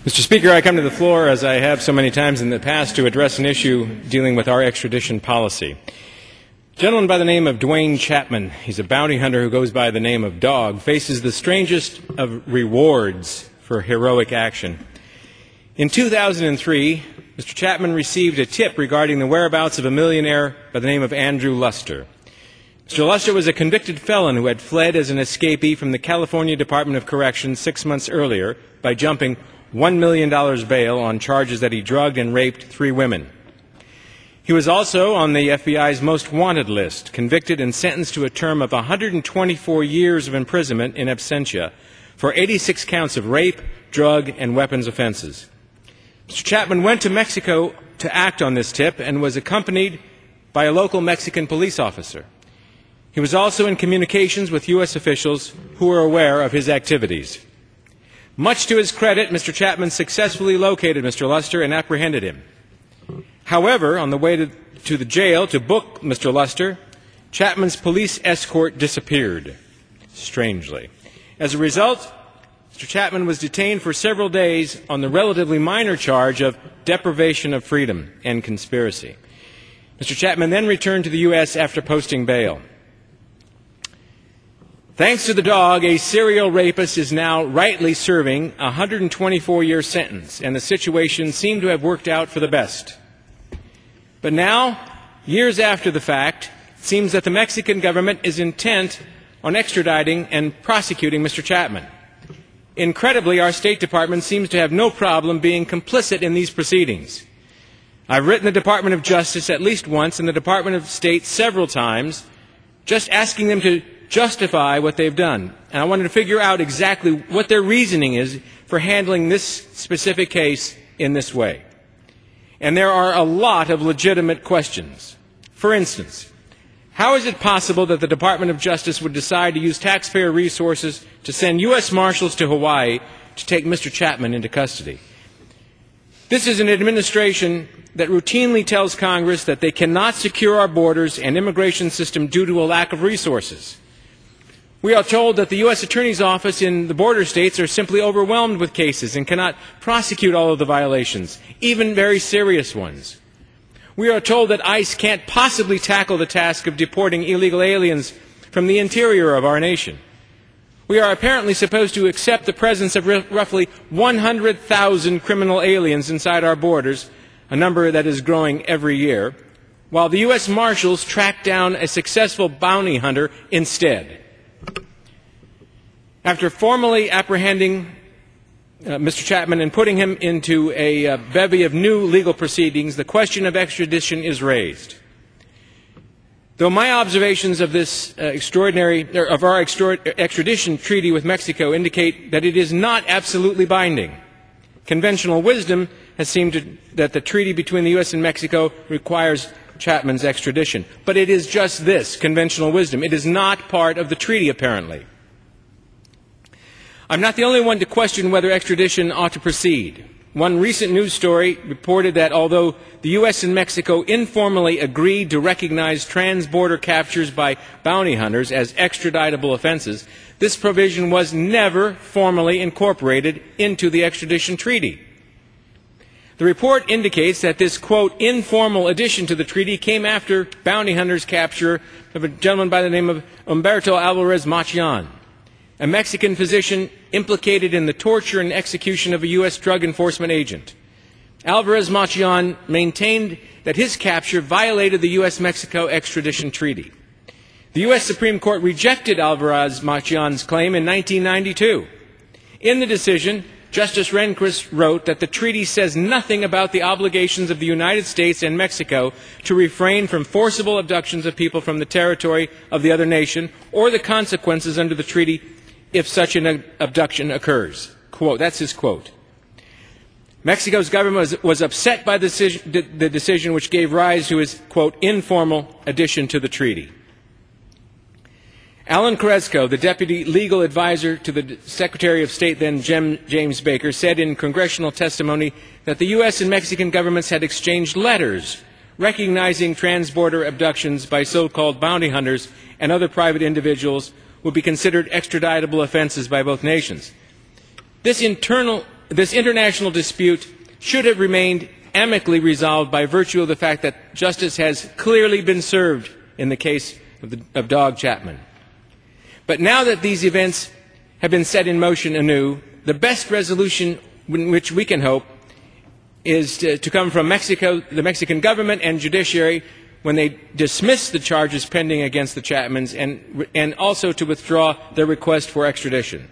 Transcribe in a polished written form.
Mr. Speaker, I come to the floor, as I have so many times in the past, to address an issue dealing with our extradition policy. A gentleman by the name of Duane Chapman, he's a bounty hunter who goes by the name of Dog, faces the strangest of rewards for heroic action. In 2003, Mr. Chapman received a tip regarding the whereabouts of a millionaire by the name of Andrew Luster. Mr. Luster was a convicted felon who had fled as an escapee from the California Department of Corrections 6 months earlier by jumping $1 million bail on charges that he drugged and raped 3 women. He was also on the FBI's most wanted list, convicted and sentenced to a term of 124 years of imprisonment in absentia for 86 counts of rape, drug, and weapons offenses. Mr. Chapman went to Mexico to act on this tip and was accompanied by a local Mexican police officer. He was also in communications with U.S. officials who were aware of his activities. Much to his credit, Mr. Chapman successfully located Mr. Luster and apprehended him. However, on the way to the jail to book Mr. Luster, Chapman's police escort disappeared, strangely. As a result, Mr. Chapman was detained for several days on the relatively minor charge of deprivation of freedom and conspiracy. Mr. Chapman then returned to the U.S. after posting bail. Thanks to the Dog, a serial rapist is now rightly serving a 124-year sentence, and the situation seemed to have worked out for the best. But now, years after the fact, it seems that the Mexican government is intent on extraditing and prosecuting Mr. Chapman. Incredibly, our State Department seems to have no problem being complicit in these proceedings. I've written the Department of Justice at least once and the Department of State several times, just asking them to justify what they've done. And I wanted to figure out exactly what their reasoning is for handling this specific case in this way. And there are a lot of legitimate questions. For instance, how is it possible that the Department of Justice would decide to use taxpayer resources to send U.S. Marshals to Hawaii to take Mr. Chapman into custody? This is an administration that routinely tells Congress that they cannot secure our borders and immigration system due to a lack of resources. We are told that the U.S. Attorney's Office in the border states are simply overwhelmed with cases and cannot prosecute all of the violations, even very serious ones. We are told that ICE can't possibly tackle the task of deporting illegal aliens from the interior of our nation. We are apparently supposed to accept the presence of roughly 100,000 criminal aliens inside our borders, a number that is growing every year, while the U.S. Marshals track down a successful bounty hunter instead. After formally apprehending Mr. Chapman and putting him into a bevy of new legal proceedings, the question of extradition is raised. Though my observations of this our extradition treaty with Mexico indicate that it is not absolutely binding, conventional wisdom has seemed that the treaty between the U.S. and Mexico requires Chapman's extradition. But it is just this, conventional wisdom. It is not part of the treaty, apparently. I'm not the only one to question whether extradition ought to proceed. One recent news story reported that although the U.S. and Mexico informally agreed to recognize trans-border captures by bounty hunters as extraditable offenses, this provision was never formally incorporated into the extradition treaty. The report indicates that this, quote, informal addition to the treaty came after bounty hunters' capture of a gentleman by the name of Humberto Alvarez Macian, a Mexican physician implicated in the torture and execution of a U.S. drug enforcement agent. Alvarez Macian maintained that his capture violated the U.S.-Mexico extradition treaty. The U.S. Supreme Court rejected Alvarez Macian's claim in 1992. In the decision, Justice Rehnquist wrote that the treaty says nothing about the obligations of the United States and Mexico to refrain from forcible abductions of people from the territory of the other nation or the consequences under the treaty if such an abduction occurs. Quote, that's his quote. Mexico's government was upset by the decision which gave rise to his, quote, informal addition to the treaty. Alan Carrasco, the deputy legal advisor to the Secretary of State then James Baker, said in congressional testimony that the U.S. and Mexican governments had exchanged letters recognizing trans-border abductions by so-called bounty hunters and other private individuals would be considered extraditable offenses by both nations. This internal this international dispute should have remained amicably resolved by virtue of the fact that justice has clearly been served in the case of Dog Chapman. But now that these events have been set in motion anew, the best resolution in which we can hope is to come from Mexico, the Mexican government and judiciary, when they dismiss the charges pending against the Chapmans, and also to withdraw their request for extradition.